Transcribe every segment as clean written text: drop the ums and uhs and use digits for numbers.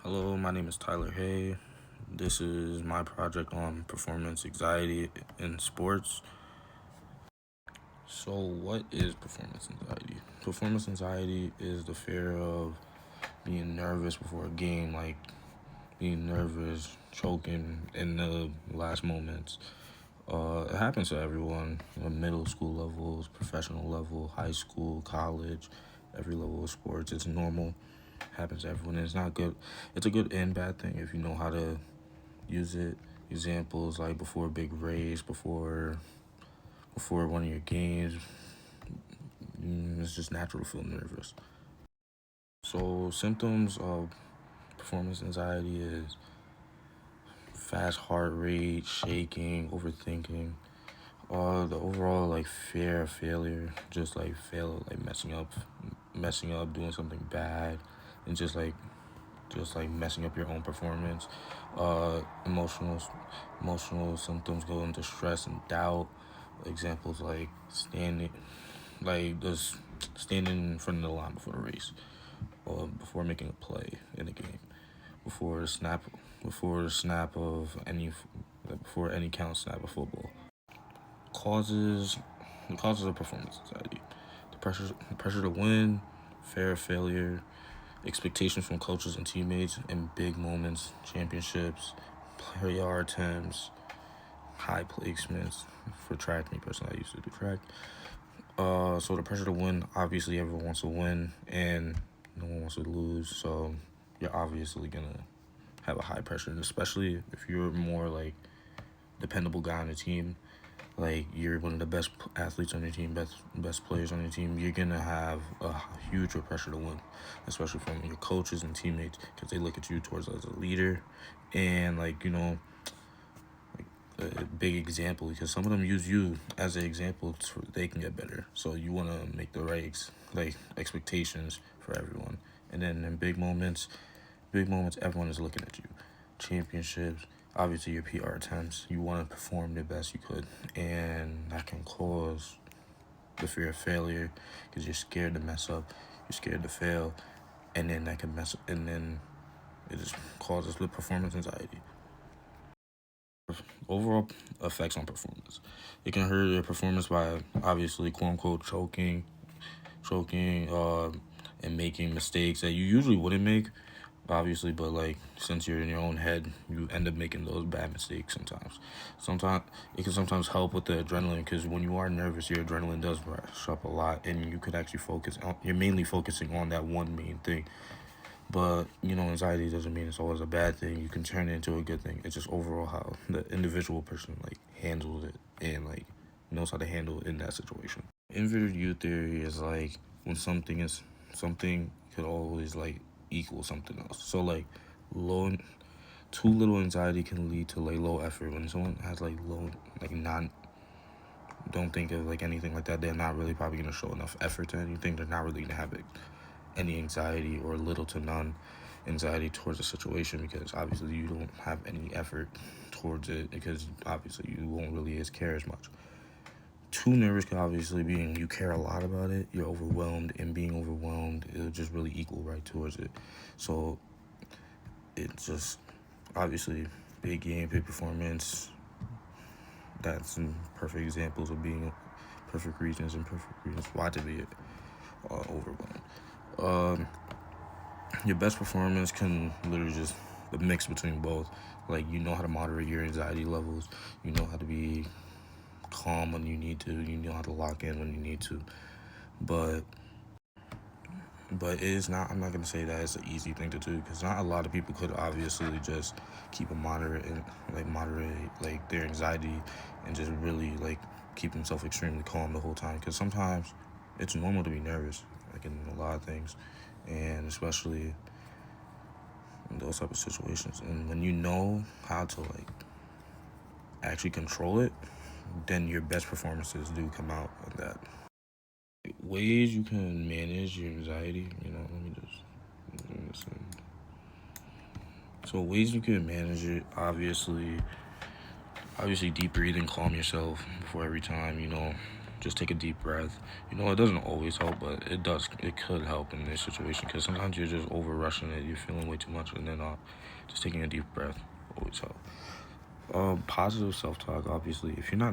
Hello, my name is Tyler Hay. This is my project on performance anxiety in sports. So, what is performance anxiety? Performance anxiety is the fear of being nervous before a game, like being nervous, choking in the last moments. It happens to everyone, middle school levels, professional level, high school, college, every level of sports. It's normal. Happens to everyone. It's not good. It's a good and bad thing if you know how to use it. Examples like before a big race, before one of your games. It's just natural to feel nervous. So symptoms of performance anxiety is fast heart rate, shaking, overthinking, the overall like fear of failure, just like messing up, doing something bad, and just like messing up your own performance. Uh, emotional emotional symptoms go into stress and doubt. Examples like just standing in front of the line before the race, or before making a play in the game, before the snap, before the snap of any, before any count snap of football. Causes, the causes of performance anxiety: the pressure to win, fear of failure, expectations from coaches and teammates in big moments, championships, player attempts, high placements for track. Me personally, I used to do track. So the pressure to win, obviously everyone wants to win and no one wants to lose. So you're obviously gonna have a high pressure, and especially if you're more like dependable guy on the team, like you're one of the best athletes on your team, best players on your team, you're gonna have a huge pressure to win, especially from your coaches and teammates, because they look at you towards as a leader, and a big example, because some of them use you as an example so they can get better. So you want to make the right expectations for everyone, and then in big moments, everyone is looking at you. Championships, obviously your PR attempts, you want to perform the best you could, and that can cause the fear of failure because you're scared to mess up, you're scared to fail, and then that can mess up, and then it just causes the performance anxiety. Overall effects on performance: it can hurt your performance by obviously quote unquote choking, and making mistakes that you usually wouldn't make, obviously, but like since you're in your own head, you end up making those bad mistakes sometimes. Sometimes it can sometimes help with the adrenaline, because when you are nervous, your adrenaline does rush up a lot, and you could actually focus on. You're mainly focusing on that one main thing. But anxiety doesn't mean it's always a bad thing. You can turn it into a good thing. It's just overall how the individual person like handles it and like knows how to handle it in that situation. Inverted U theory is like when something could always like equal something else. So like low too little anxiety can lead to like low effort. When someone has like low like not don't think of like anything like that, they're not really probably gonna show enough effort to anything. They're not really gonna have any anxiety or little to none anxiety towards a situation, because obviously you don't have any effort towards it, because obviously you won't really care as much. Too nervous could obviously being you care a lot about it, you're overwhelmed, and being overwhelmed, it'll just really equal right towards it. So it's just obviously big game, big performance. That's some perfect examples of being perfect reasons why to be overwhelmed. Um, your best performance can literally just the mix between both. Like you know how to moderate your anxiety levels, you know how to be calm when you need to, you know how to lock in when you need to. But it is not. I'm not gonna say that it's an easy thing to do, because not a lot of people could obviously just keep a moderate like their anxiety and just really like keep themselves extremely calm the whole time. Because sometimes it's normal to be nervous, like in a lot of things, and especially in those type of situations. And when you know how to like actually control it, then your best performances do come out of that. Ways you can manage your anxiety, let me just so ways you can manage it, obviously deep breathing, calm yourself before every time, just take a deep breath. You know, it doesn't always help, but it does. It could help in this situation because sometimes you're just over rushing it. You're feeling way too much, and then just taking a deep breath always help. Positive self-talk. Obviously, if you're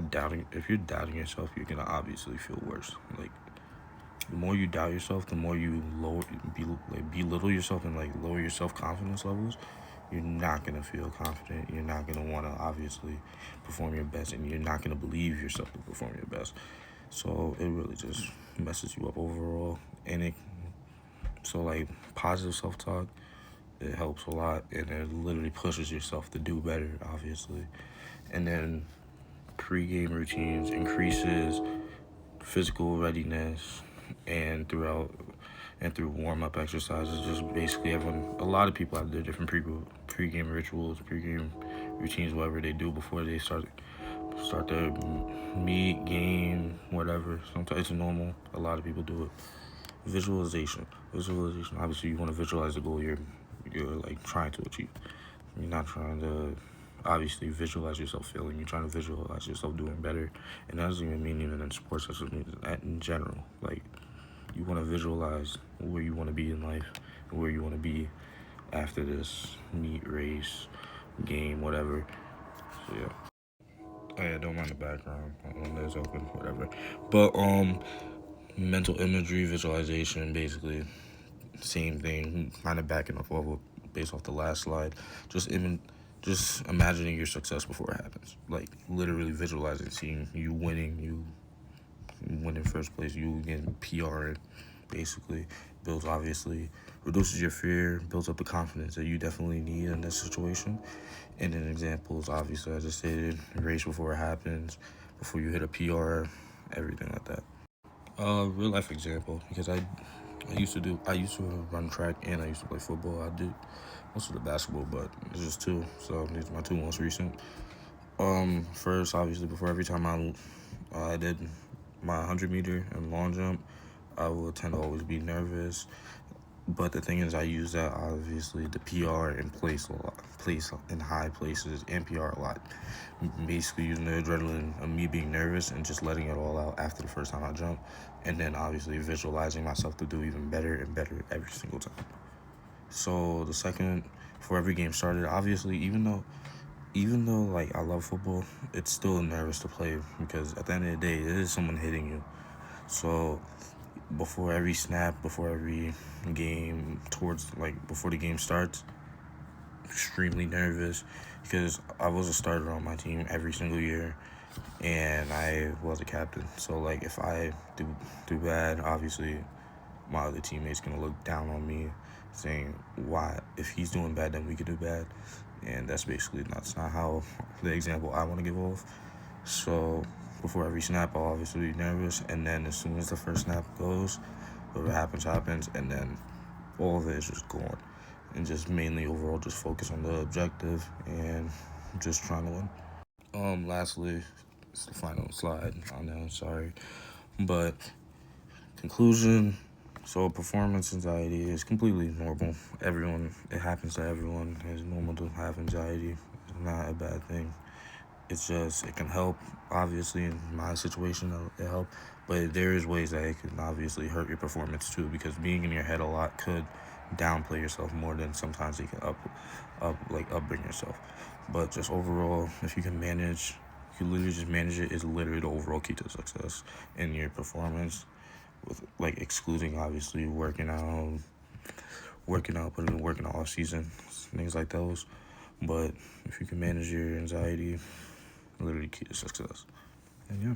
doubting yourself, you're gonna obviously feel worse. Like the more you doubt yourself, the more you belittle yourself and like lower your self-confidence levels. You're not gonna feel confident. You're not gonna want to obviously perform your best, and you're not gonna believe yourself to perform your best. So it really just messes you up overall. And like positive self-talk, it helps a lot, and it literally pushes yourself to do better, obviously. And then pre-game routines increases physical readiness, and through warm-up exercises, just basically a lot of people have their different pre-game rituals, pre-game routines, whatever they do before they start their meet, game, whatever. Sometimes it's normal. A lot of people do it. Visualization. Obviously, you want to visualize the goal you're like trying to achieve. You're not trying to obviously visualize yourself failing. You're trying to visualize yourself doing better, and that doesn't even mean even in sports. That just means in general. Like you want to visualize where you want to be in life and where you want to be after this meet, race, game, whatever. So yeah. Oh yeah, don't mind the background. It's open, whatever. But mental imagery, visualization, basically same thing. Kind of backing up based off the last slide. Just imagining your success before it happens. Like literally visualizing, seeing you winning, you win in first place, you getting PR, basically reduces your fear, builds up the confidence that you definitely need in this situation. And then examples, obviously, as I stated, race before it happens, before you hit a PR, everything like that. Real life example, because I used to run track and I used to play football. I did most of the basketball, but it's just two, so these are my two most recent. First, obviously, before every time I did my 100-meter and long jump, I would tend to always be nervous. But the thing is, I use that obviously the PR in place in high places and PR a lot. Basically using the adrenaline of me being nervous and just letting it all out after the first time I jump, and then obviously visualizing myself to do even better and better every single time. So the second, before every game started, obviously even though like I love football, it's still nervous to play because at the end of the day, it is someone hitting you. So before every snap, before every game, before the game starts, extremely nervous because I was a starter on my team every single year, and I was a captain. So like if I do bad, obviously my other teammates gonna look down on me, saying why if he's doing bad then we could do bad, and that's not how the example I want to give off. So before every snap, I'll obviously be nervous, and then as soon as the first snap goes, whatever happens, and then all of it is just gone. And just mainly overall just focus on the objective and just trying to win. Lastly, it's the final slide. I know, sorry. But conclusion, so performance anxiety is completely normal. It happens to everyone. It's normal to have anxiety. It's not a bad thing. It's just, it can help. Obviously, in my situation, it helped. But there is ways that it can obviously hurt your performance too, because being in your head a lot could downplay yourself more than sometimes it can upbring yourself. But just overall, if you can literally just manage it, is literally the overall key to success in your performance. With like excluding obviously working out, putting in work in the off season, things like those. But if you can manage your anxiety, literally key to success. And yeah.